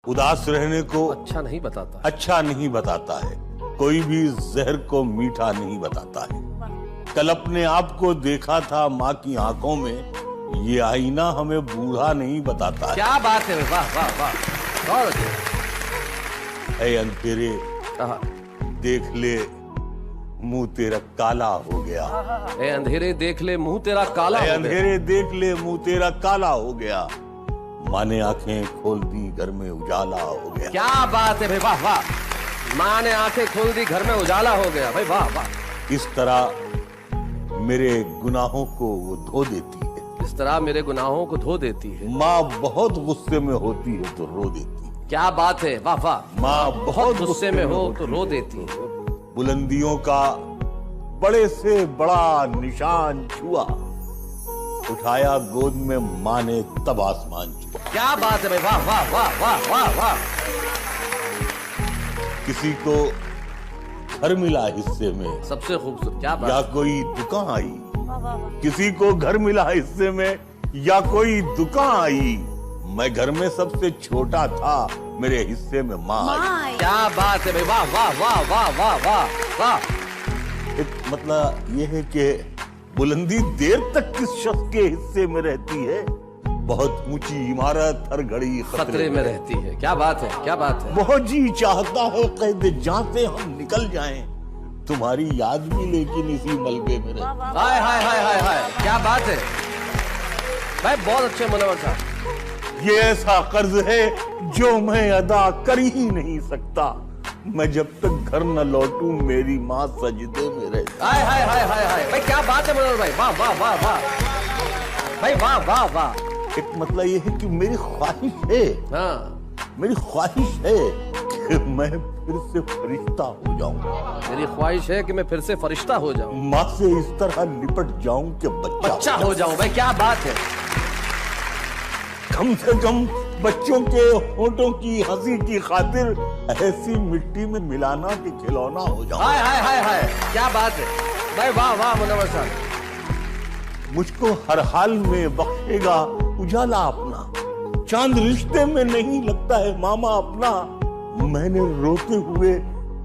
उदास रहने को अच्छा नहीं बताता, अच्छा नहीं बताता है। कोई भी जहर को मीठा नहीं बताता है। कल अपने आप को देखा था माँ की आंखों में, ये आईना हमें बूढ़ा नहीं बताता है। क्या बात है, वाह वाह वाह, बहुत अच्छे। ऐ अंधेरे देख ले मुंह तेरा काला हो गया। ए अंधेरे देख ले मुंह तेरा काला हो गया। अंधेरे देख ले मुंह तेरा काला हो गया। माँ ने आंखें खोल दी, घर में उजाला हो गया। क्या बात है भाई, वाह वाह। माँ ने आंखें खोल दी, घर में उजाला हो गया भाई, वाह वाह। इस तरह मेरे गुनाहों को वो धो देती है। इस तरह मेरे गुनाहों को धो देती है। माँ बहुत गुस्से में होती है तो रो देती है। क्या बात है, वाह वाह। माँ बहुत गुस्से में हो तो रो देती है। बुलंदियों का बड़े से बड़ा निशान छुआ, उठाया गोद में माँ ने तब आसमान छुआ। क्या बात है भाई, वाह वाह वाह वाह वाह वाह। किसी को घर मिला हिस्से में, सबसे खूबसूरत, क्या बात। या कोई दुकान आई। किसी को घर मिला हिस्से में या कोई दुकान आई। मैं घर में सबसे छोटा था, मेरे हिस्से में माँ आई। क्या बात है भाई, वाह वाह वाह वाह वाह वाह वाह। मतलब ये है कि बुलंदी देर तक किस शख्स के हिस्से में रहती है। बहुत ऊंची इमारत हर घड़ी खतरे में रहती है। क्या बात है, क्या बात है। बहुत जी चाहता है कैद जहाँ से हम निकल जाएं, तुम्हारी याद भी लेकिन इसी मलबे में रहती। हाय हाय हाय हाय हाय, क्या बात है भाई, बहुत अच्छे मुनव्वर साहब। ये ऐसा कर्ज है जो मैं अदा कर ही नहीं सकता। मैं जब तक घर न लौटूं मेरी माँ सजदे में रहती। हाय हाय हाय हाय हाय भाई, क्या बात है मुनव्वर भाई, वाह वाह वाह वाह भाई, वाह वाह वाह। एक मतलब ये है कि मेरी ख्वाहिश है, हाँ, मेरी ख्वाहिश है कि मैं फिर से फरिश्ता हो जाऊं। मेरी ख्वाहिश है कि मैं फिर से फरिश्ता हो जाऊं, माँ से इस तरह लिपट जाऊं कि बच्चा हो जाऊं। भाई क्या बात है। कम से कम बच्चों के होठों की हंसी की खातिर ऐसी मिट्टी में मिलाना कि खिलौना हो जाऊं। हाय हाय हाय हाय, क्या बात है भाई, वाह वाह मुनव्वर साहब। मुझको हर हाल में बख्शेगा उजाला अपना। चांद रिश्ते में नहीं लगता है मामा अपना। मैंने रोते हुए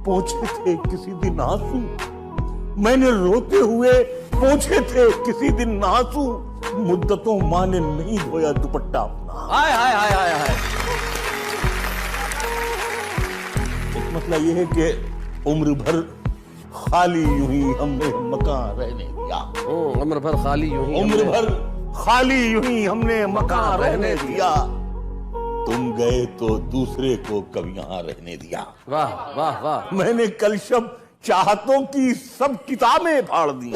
पोंछे थे किसी दिन आंसू। मैंने रोते हुए पोंछे थे किसी दिन आंसू। मुद्दतों माँ ने नहीं धोया दुपट्टा अपना। हाय हाय हाय हाय हाय। मतलब ये है कि उम्र भर खाली यूं ही हमने मकान रहने दिया। उम्र भर खाली यूं ही, उम्र भर खाली यूं ही हमने मकान रहने दिया। तुम गए तो दूसरे को कब यहाँ रहने दिया। वाह वाह वाह। मैंने कल शब चाहतों की सब किताबें फाड़ दी,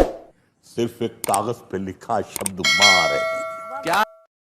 सिर्फ एक कागज पे लिखा शब्द माँ रहने